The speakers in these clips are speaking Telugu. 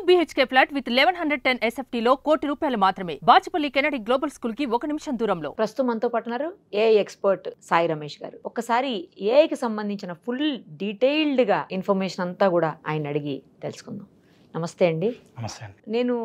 BHK ఫ్లాట్ విత్ 1110 SFT లో ₹1,00,00,000 మాత్రమే. బాచుపల్లి కెనడి గ్లోబల్ స్కూల్ కి 1 నిమిషం దూరంలో. ప్రస్తుతం మనతో పాటు ఉన్నారు ఏఐ ఎక్స్పర్ట్ సాయి రమేష్ గారు. ఒక్కసారి ఏఐకి సంబంధించిన ఫుల్ డీటెయిల్డ్ గా ఇన్ఫర్మేషన్ అంతా కూడా ఆయన అడిగి తెలుసుకుందాం. నమస్తే అండి. నమస్తే అండి. నేను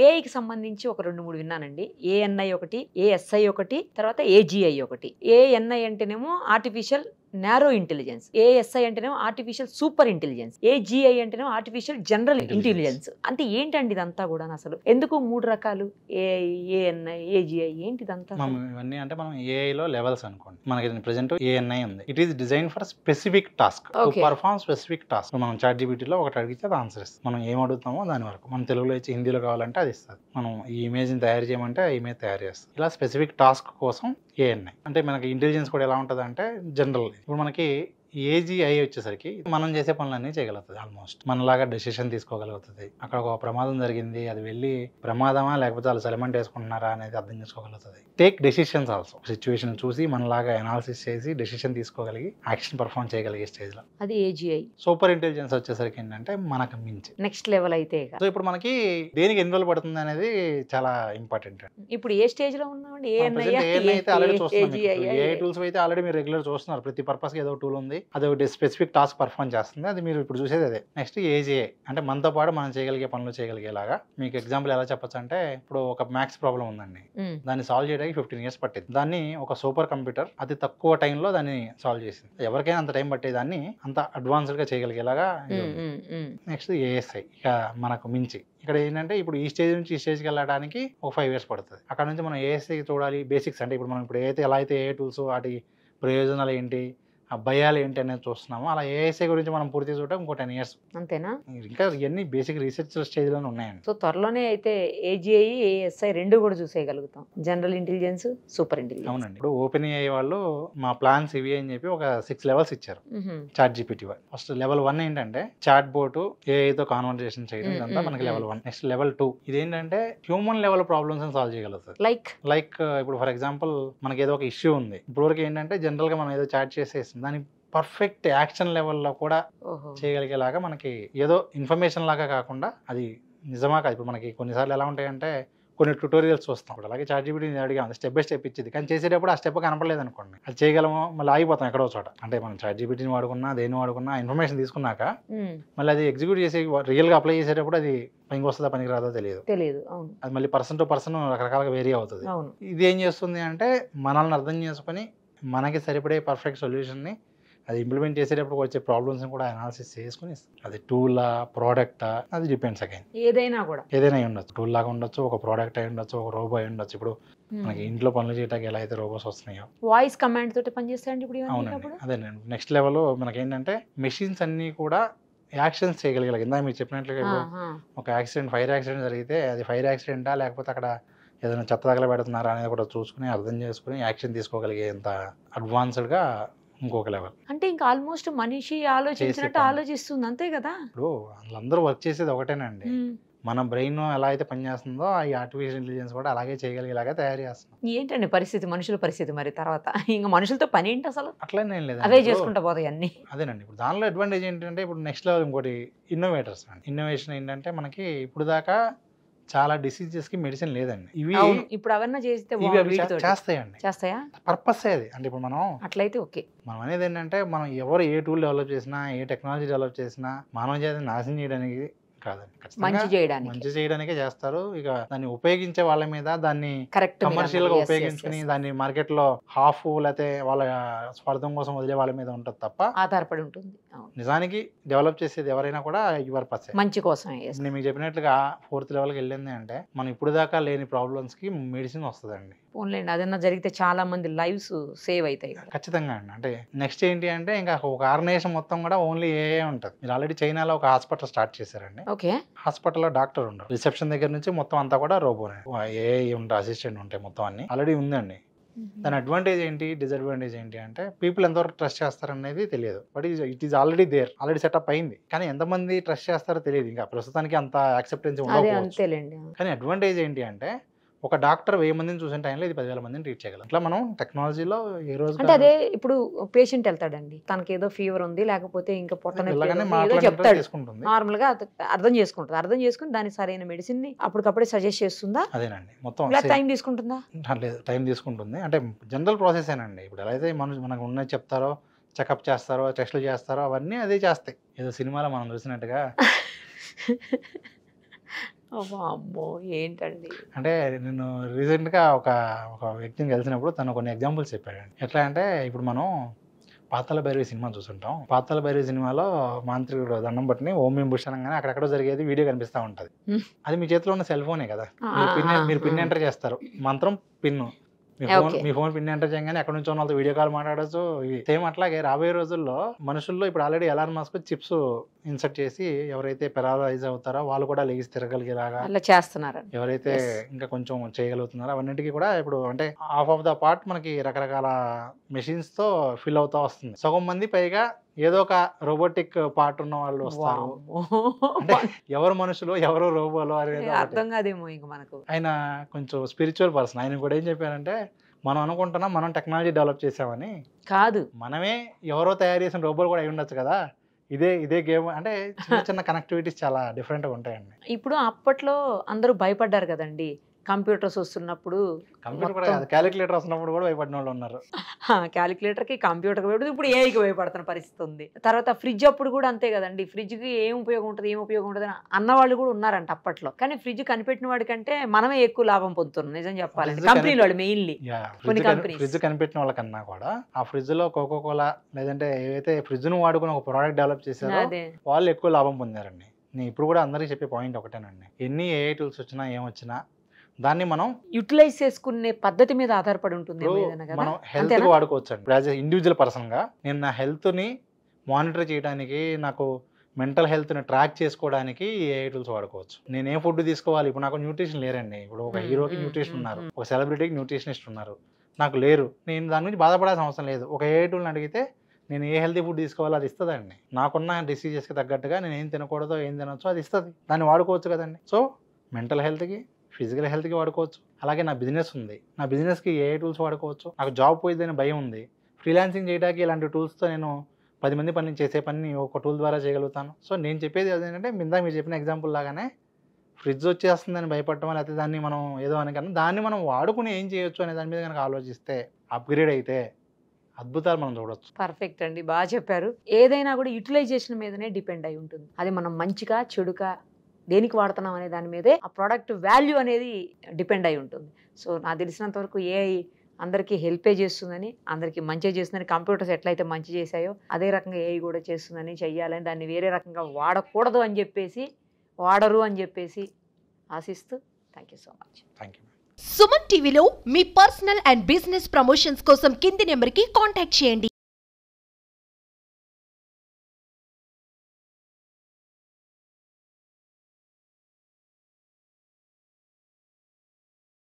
ఏఐకి సంబంధించి ఒక 2-3 విన్నానండి. ఏఎన్ఐ ఒకటి, ఏఎస్ఐ ఒకటి, తర్వాత ఏజిఐ ఒకటి. ఏఎన్ఐ అంటేనేమో ఆర్టిఫిషియల్ నారో ఇంటెలిజెన్స్, ఏఎస్ఐ అంటేనేమో ఆర్టిఫిషియల్ సూపర్ ఇంటెలిజెన్స్, ఏజిఐ అంటేనేమో ఆర్టిఫిషియల్ జనరల్ ఇంటెలిజెన్స్. అంటే ఏంటండి ఇదంతా కూడా? అసలు ఎందుకు 3 రకాలు? ఏఐ, ఏఎన్ఐ, ఏజిఐ ఏంటి ఇదంతా? ఇవన్నీ అంటే మనం ఏఐలో లెవెల్స్ అనుకోండి. మనకి ప్రెసెంట్ ఏఎన్ఐ ఉంది. It is design for specific task, perform specific task. మనం చాట్ జీపీటీలో ఒకటి అడిగితే అది ఆన్సర్ ఇస్తుంది. మనం ఏం అడుగుతామో దాని వరకు. మనం తెలుగులో ఇచ్చి హిందీలో కావాలంటే అది ఇస్తుంది. మనం ఈ ఇమేజ్ని తయారు చేయమంటే ఆ ఇమేజ్ తయారు చేస్తుంది. ఇలా స్పెసిఫిక్ టాస్క్ కోసం ఏఎన్ఐ. అంటే మనకి ఇంటెలిజెన్స్ కూడా ఎలా ఉంటుంది అంటే జనరల్. ఇప్పుడు మనకి ఏజిఐ వచ్చేసరికి మనం చేసే పనులన్నీ చేయగలుగుతుంది. ఆల్మోస్ట్ మనలాగా డెసిషన్ తీసుకోగలుగుతుంది. అక్కడ ఒక ప్రమాదం జరిగింది, అది వెళ్ళి ప్రమాదమా లేకపోతే వాళ్ళు సెలమెంట్ వేసుకుంటున్నారా అనేది అర్థం చేసుకోగలుగుతుంది. Take decisions also. సిచ్యువేషన్ చూసి మనలాగా ఎనాలిసిస్ చేసి డెసిషన్ తీసుకోగలిగి యాక్షన్ పర్ఫార్మ్ చేయగలిగే స్టేజ్ లో అది ఏజిఐ. సూపర్ ఇంటెలిజెన్స్ వచ్చేసరికి ఏంటంటే మనకు మించి నెక్స్ట్ లెవెల్ అయితే. సో ఇప్పుడు మనకి దేనికి ఎన్ని రోజులు పడుతుంది అనేది చాలా ఇంపార్టెంట్. ఇప్పుడు ఏ స్టేజ్ లో ఉన్నామండి? ఆల్రెడీ చూస్తున్నాం. ఏఐ టూల్స్ అయితే ఆల్రెడీ మీరు రెగ్యులర్ చూస్తున్నారు. ప్రతి పర్పస్ ఏదో టూల్ ఉంది, అది ఒకటి స్పెసిఫిక్ టాస్క్ పర్ఫార్మ్ చేస్తుంది. అది మీరు ఇప్పుడు చూసేది అదే. నెక్స్ట్ ఏజిఐ అంటే మనతో పాటు మనం చేయగలిగే పనులు చేయగలిగేలాగా. మీకు ఎగ్జాంపుల్ ఎలా చెప్పొచ్చు అంటే, ఇప్పుడు ఒక మ్యాథ్స్ ప్రాబ్లం ఉందండి, దాన్ని సాల్వ్ చేయడానికి 15 years పట్టింది. దాన్ని ఒక సూపర్ కంప్యూటర్ అతి తక్కువ టైంలో దాన్ని సాల్వ్ చేసింది. ఎవరికైనా అంత టైం పట్టేదాన్ని అంత అడ్వాన్స్డ్ గా చేయగలిగేలాగా. నెక్స్ట్ ఏఎస్ఐ ఇక మనకు మించి. ఇక్కడ ఏంటంటే ఇప్పుడు ఈ స్టేజ్ నుంచి ఈ స్టేజ్కి వెళ్ళడానికి ఒక 5 years పడుతుంది. అక్కడ నుంచి మనం ఏఎస్ఐ చూడాలి. బేసిక్స్ అంటే ఇప్పుడు మనం ఇప్పుడు ఎలా అయితే ఏ టూల్స్, వాటి ప్రయోజనాలు ఏంటి, భయాలు ఏంటి అనేది చూస్తున్నాము, అలా ఏఎస్ఐ గురించి మనం పూర్తి చూడటం ఇంకో 10 years. అంతేనా? ఇంకా ఇవన్నీ బేసిక్ రీసెర్చ్ స్టేజ్ లోనే ఉన్నాయండి. సో త్వరలోనే అయితే ఏజిఐ, ఏఎస్ఐ రెండు కూడా చూసేయగలుగుతాం. General intelligence, super intelligence. అవునండి. ఇప్పుడు ఓపెన్ ఏఐ వాళ్ళు మా ప్లాన్స్ ఇవి అని చెప్పి ఒక 6 levels ఇచ్చారు చాట్ జీపీటీ వాళ్ళు. ఫస్ట్ లెవెల్ 1 ఏంటంటే చాట్ బోట్ ఏఐతో కాన్వర్సేషన్ చేయడం, ఇదంతా మనకి లెవెల్ 1. నెక్స్ట్ లెవెల్ 2 ఇదేంటంటే హ్యూమన్ లెవెల్ ప్రాబ్లమ్స్ సాల్వ్ చేయగలుగుతుంది. లైక్ ఇప్పుడు ఫర్ ఎగ్జాంపుల్ మనకి ఏదో ఒక ఇష్యూ ఉంది. ఇప్పటివరకు ఏంటంటే జనరల్ గా మనం ఏదో చాట్ చేసేస్తుంది, దాని పర్ఫెక్ట్ యాక్షన్ లెవెల్లో కూడా చేయగలిగేలాగా మనకి ఏదో ఇన్ఫర్మేషన్ లాగా కాకుండా అది నిజమా కాదు. ఇప్పుడు మనకి కొన్నిసార్లు ఎలా ఉంటాయంటే కొన్ని ట్యూటోరియల్స్ చూస్తాం. ఇప్పుడు అలాగే చాట్ జీపీటీ అడిగాము, స్టెప్ బై స్టెప్ ఇచ్చింది, కానీ చేసేటప్పుడు ఆ స్టెప్ కనపడలేదు అనుకోండి, అది చేయగలమో మళ్ళీ ఆగిపోతాం ఎక్కడో చోట. అంటే మనం చాట్ జీపీటీని వాడుకున్నా దేన్ని వాడుకున్నా ఇన్ఫర్మేషన్ తీసుకున్నాక మళ్ళీ అది ఎగ్జిక్యూట్ చేసి రియల్ గా అప్లై చేసేటప్పుడు అది పనికి వస్తుందా పనికి రాదో తెలియదు. అది మళ్ళీ పర్సన్ టు పర్సన్ రకరకాలుగా వేరీ అవుతుంది. ఇది ఏం చేస్తుంది అంటే మనల్ని అర్థం చేసుకుని మనకి సరిపడే పర్ఫెక్ట్ సొల్యూషన్ని అది ఇంప్లిమెంట్ చేసేటప్పుడు వచ్చే ప్రాబ్లమ్స్ కూడా అనాలిసిస్ చేసుకుని, అది టూలా ప్రోడక్టా అది డిపెండ్స్. అగైన్ ఏదైనా ఉండొచ్చు. టూల్ లాగా ఉండొచ్చు, ఒక ప్రోడక్ట్ అయి ఉండొచ్చు, ఒక రోబో అయి ఉండొచ్చు. ఇప్పుడు మనకి ఇంట్లో పనులు చేయడానికి ఎలా అయితే రోబోస్ వస్తున్నాయో వాయిస్ కమాండ్ తోటి పనిచేస్తాయండి ఇప్పుడు. అవునండి, అదేనండి. నెక్స్ట్ లెవెల్ మనకి ఏంటంటే మెషిన్స్ అన్ని కూడా యాక్షన్స్ చేయగలిగేలాగా. ఇందాక మీరు చెప్పినట్లుగా ఒక ఫైర్ యాక్సిడెంట్ జరిగితే అది ఫైర్ యాక్సిడెంటా లేకపోతే అక్కడ ఏదైనా చెత్త తగల పెడుతున్నారా అనేది కూడా చూసుకుని అర్థం చేసుకుని యాక్షన్ తీసుకోగలిగేంత అడ్వాన్స్డ్గా ఇంకొక లెవెల్. అంటే ఇంకా ఆల్మోస్ట్ మనిషి ఆలోచించినట్టు ఆలోచిస్తుంది, అంతే కదా. ఇప్పుడు వాళ్ళందరూ వర్క్ చేసేది ఒకటేనండి. మన బ్రెయిన్ ఎలా అయితే పనిచేస్తుందో ఈ ఆర్టిఫిషియల్ ఇంటెలిజెన్స్ కూడా అలాగే చేయగలిగేలాగా తయారు చేస్తున్నాం. ఏంటండి పరిస్థితి, మనుషుల పరిస్థితి మరి తర్వాత ఇంకా మనుషులతో పని ఏంటి అసలు? అట్లనే లేదు, అవే చేసుకుంటా పోతాయి అన్ని. అదేనండి. ఇప్పుడు దానిలో అడ్వాంటేజ్ ఏంటంటే ఇప్పుడు నెక్స్ట్ లెవెల్ ఇంకోటి ఇన్నోవేటర్స్ అండి. ఇన్నోవేషన్ ఏంటంటే మనకి ఇప్పుడు దాకా చాలా డిసీజెస్ కి మెడిసిన్ లేదండి. ఇవి ఇప్పుడు అవన్నీ చేస్తే చేస్తాయా పర్పస్ అది. అంటే ఇప్పుడు మనం అట్లయితే ఓకే. మనం అనేది ఏంటంటే మనం ఎవరు ఏ టూల్ డెవలప్ చేసినా, ఏ టెక్నాలజీ డెవలప్ చేసినా మానవ జాతిని నాశనం చేయడానికి కాదండి, మంచి చేయడానికే చేస్తారు. ఇక దాన్ని ఉపయోగించే వాళ్ళ మీద, దాన్ని కమర్షియల్ గా ఉపయోగించుకుని దాన్ని మార్కెట్ లో హాఫ్ లేకపోతే వాళ్ళ స్వార్థం కోసం వదిలే వాళ్ళ మీద ఉంటుంది తప్ప ఆధారపడి ఉంటుంది. నిజానికి డెవలప్ చేసేది ఎవరైనా కూడా యువర్ పర్సన్ మంచి కోసం. నేను మీకు చెప్పినట్లుగా 4th లెవెల్కి వెళ్ళింది అంటే మనం ఇప్పుడు దాకా లేని ప్రాబ్లమ్స్ కి మెడిసిన్ వస్తుందండి. ఓన్లేండి, అదన్నా జరిగితే చాలా మంది లైవ్స్ సేవ్ అవుతాయి ఖచ్చితంగా అండి. అంటే నెక్స్ట్ ఏంటి అంటే ఇంకా ఒక ఆర్గనైజేషన్ మొత్తం కూడా ఓన్లీ ఏఏ ఉంటుంది. మీరు ఆల్రెడీ చైనాలో ఒక హాస్పిటల్ స్టార్ట్ చేశారండి. హాస్పిటల్లో డాక్టర్ ఉండరు, రిసెప్షన్ దగ్గర నుంచి మొత్తం అంతా కూడా రోబోనే, ఏఐ ఉంటాయి, అసిస్టెంట్ ఉంటాయి, మొత్తం అన్ని ఆల్రెడీ ఉందండి. దాని అడ్వాంటేజ్ ఏంటి, డిసడ్వాంటేజ్ ఏంటి అంటే పీపుల్ ఎంతవరకు ట్రస్ట్ చేస్తారనేది తెలియదు. But it is already there, already setup అయింది. కానీ ఎంతమంది ట్రస్ట్ చేస్తారో తెలియదు. ఇంకా ప్రస్తుతానికి అంత యాక్సెప్టెన్స్ ఉండదు. కానీ అడ్వాంటేజ్ ఏంటి అంటే ఒక డాక్టర్ 1000 మందిని చూసిన టైంలో ఇది 10,000 మందిని ట్రీట్ చేయగలం. ఇట్లా మనం టెక్నాలజీలో ఏ రోజు అంటే అదే ఇప్పుడు పేషెంట్ వెళ్తాడండి, తనకి ఏదో ఫీవర్ ఉంది లేకపోతే ఇంకా పొట్ట నొప్పి ఏదో చెప్తాడు, నార్మల్ గా అర్థం చేసుకుని దానికి సరైన మెడిసిన్ ని అప్పటికప్పుడే సజెస్ట్ చేస్తుందా? అదేనండి, మొత్తం టైం తీసుకుంటుందా? లేదు, టైం తీసుకుంటుంది. అంటే జనరల్ ప్రాసెస్ ఏనండి. ఇప్పుడు ఎలా అయితే మనకు ఉన్నది చెప్తారో, చెకప్ చేస్తారో, టెస్టులు చేస్తారో అవన్నీ అదే చేస్తాయి. ఏదో సినిమాలో మనం చూసినట్టుగా. అమ్మో ఏంటండి. అంటే నేను రీసెంట్గా ఒక వ్యక్తిని కలిసినప్పుడు తను కొన్ని ఎగ్జాంపుల్స్ చెప్పాడండి. ఎట్లా అంటే ఇప్పుడు మనం పాతాళ భైరవి సినిమా చూస్తుంటాం. పాతాళ భైరవి సినిమాలో మాంత్రికుడు దండం పట్టుని ఓం భీం బుష్ అనగానే అక్కడెక్కడో జరిగేది వీడియో కనిపిస్తూ ఉంటుంది. అది మీ చేతిలో ఉన్న సెల్ ఫోనే కదా. మీరు పిన్ ఎంటర్ చేస్తారు, మంత్రం పిన్ను. మీ ఫోన్ పిన్ ఎంటర్ చేయగానే ఎక్కడి నుంచో వాళ్ళతో వీడియో కాల్ మాట్లాడచ్చు. సేమ్ అట్లాగే రాబోయే రోజుల్లో మనుషుల్లో ఇప్పుడు already Elon Musk chips insert చేసి ఎవరైతే పెరాలైజ్ అవుతారో వాళ్ళు కూడా లెగిసి తిరగలిగేలాగా చేస్తున్నారు. ఎవరైతే ఇంకా కొంచెం చేయగలుగుతున్నారో అవన్నిటికీ కూడా ఇప్పుడు అంటే హాఫ్ ఆఫ్ ద పార్ట్ మనకి రకరకాల మెషిన్స్ తో ఫిల్ అవుతా వస్తుంది. సగం మంది పైగా ఏదో ఒక రోబోటిక్ పార్ట్ ఉన్న వాళ్ళు వస్తారు. అంటే ఎవరు మనుషులు ఎవరు రోబోలు అనేది అర్థం కాదేమో ఇంకా మనకు. ఆయన కొంచెం స్పిరిచువల్ పర్సన్. ఆయన కూడా ఏం చెప్పారంటే మనం అనుకుంటున్నాం మనం టెక్నాలజీ డెవలప్ చేసామని, కాదు మనమే ఎవరో తయారు చేసిన రోబోలు కూడా అయి ఉండొచ్చు కదా. ఇదే గేమ్ అంటే చిన్న చిన్న కనెక్టివిటీస్ చాలా డిఫరెంట్గా ఉంటాయండి. ఇప్పుడు అప్పట్లో అందరూ భయపడ్డారు కదండి కంప్యూటర్స్ వస్తున్నప్పుడు. కంప్యూటర్ కూడా కాదు, క్యాలిక్యులేటర్ వస్తున్నప్పుడు కూడా భయపడిన వాళ్ళు ఉన్నారు. క్యాలిక్యులేటర్కి కంప్యూటర్కి భయపడుతుంది, ఇప్పుడు ఏఐకి భయపడుతున్న పరిస్థితి ఉంది. తర్వాత ఫ్రిడ్జ్ అప్పుడు కూడా అంతే కదండి, ఫ్రిడ్జ్కి ఏం ఉపయోగం ఉంటుంది అని అన్నవాళ్ళు కూడా ఉన్నారంట అప్పట్లో. కానీ ఫ్రిడ్జ్ కనిపెట్టిన వాడికంటే మనమే ఎక్కువ లాభం పొందుతున్నాం నిజం చెప్పాలంటే, కంపెనీల వాళ్ళు మెయిన్లీ. ఫ్రిడ్జ్ కనిపెట్టిన వాళ్ళకన్నా కూడా ఆ ఫ్రిడ్జ్ లో కోకోకోలా లేదంటే ఏవైతే ఫ్రిడ్జ్ ను వాడుకుని ఒక ప్రోడక్ట్ డెవలప్ చేశారో వాళ్ళు ఎక్కువ లాభం పొందారండి. నేను ఇప్పుడు కూడా అందరికీ చెప్పే పాయింట్ ఒకటేనండి, ఎన్ని ఏఐ టూల్స్ వచ్చినా ఏమొచ్చినా దాన్ని మనం యూటిలైజ్ చేసుకునే పద్ధతి మీద ఆధారపడి ఉంటుంది. మనం హెల్త్ కి వాడుకోవచ్చు అండి. యాజ్ ఇండివిజువల్ పర్సన్ గా నేను నా హెల్త్ ని మానిటర్ చేయడానికి, నాకు మెంటల్ హెల్త్ ని ట్రాక్ చేసుకోవడానికి ఏఐ టూల్స్ వాడుకోవచ్చు. నేను ఏ ఫుడ్ తీసుకోవాలి, ఇప్పుడు నాకు న్యూట్రిషన్ లేరండి. ఇప్పుడు ఒక హీరోకి న్యూట్రిషన్ ఉన్నారు, ఒక సెలబ్రిటీకి న్యూట్రిషనిస్ట్ ఉన్నారు, నాకు లేరు. నేను దాని గురించి బాధపడాల్సిన అవసరం లేదు. ఒక ఏఐ టూల్ని అడిగితే నేను ఏ హెల్తీ ఫుడ్ తీసుకోవాలో అది ఇస్తుందండి. నాకున్న డిసీజెస్కి తగ్గట్టుగా నేను ఏం తినకూడదో ఏం తినొచ్చో అది ఇస్తుంది. దాన్ని వాడుకోవచ్చు కదండి. సో మెంటల్ హెల్త్కి, ఫిజికల్ హెల్త్కి వాడుకోవచ్చు. అలాగే నా బిజినెస్ ఉంది, నా బిజినెస్కి ఏఐ టూల్స్ వాడుకోవచ్చు. నాకు జాబ్ పోయిద్దని భయం ఉంది, ఫ్రీలాన్సింగ్ చేయడానికి ఇలాంటి టూల్స్తో నేను 10 మంది పని చేసే పని ఒక టూల్ ద్వారా చేయగలుగుతాను. సో నేను చెప్పేది ఏంటంటే ఇందాక మీరు చెప్పిన ఎగ్జాంపుల్ లాగానే ఫ్రిడ్జ్ వచ్చేస్తుందని భయపడటం, లేకపోతే దాన్ని మనం ఏదో అని కన్నా దాన్ని మనం వాడుకుని ఏం చేయొచ్చు అనే దాని మీద కనుక ఆలోచిస్తే, అప్గ్రేడ్ అయితే అద్భుతాలు మనం చూడొచ్చు. పర్ఫెక్ట్ అండి, బాగా చెప్పారు. ఏదైనా కూడా యూటిలైజేషన్ మీదనే డిపెండ్ అయి ఉంటుంది. అది మనం మంచిగా చెడుగా దేనికి వాడుతున్నాం అనే దాని మీదే ఆ ప్రోడక్ట్ వాల్యూ అనేది డిపెండ్ అయి ఉంటుంది. సో నాకు తెలిసినంత వరకు ఏఐ అందరికీ హెల్పే చేస్తుందని, అందరికీ మంచిగా చేస్తుందని, కంప్యూటర్స్ ఎట్లయితే మంచి చేశాయో అదే రకంగా ఏఐ కూడా చేస్తుందని, చెయ్యాలని, దాన్ని వేరే రకంగా వాడకూడదు అని చెప్పేసి, వాడరు అని చెప్పేసి ఆశిస్తూ thank you so much. Thank you. Suman టీవీలో మీ పర్సనల్ అండ్ బిజినెస్ ప్రమోషన్స్ కోసం కింది నెంబర్కి కాంటాక్ట్ చేయండి.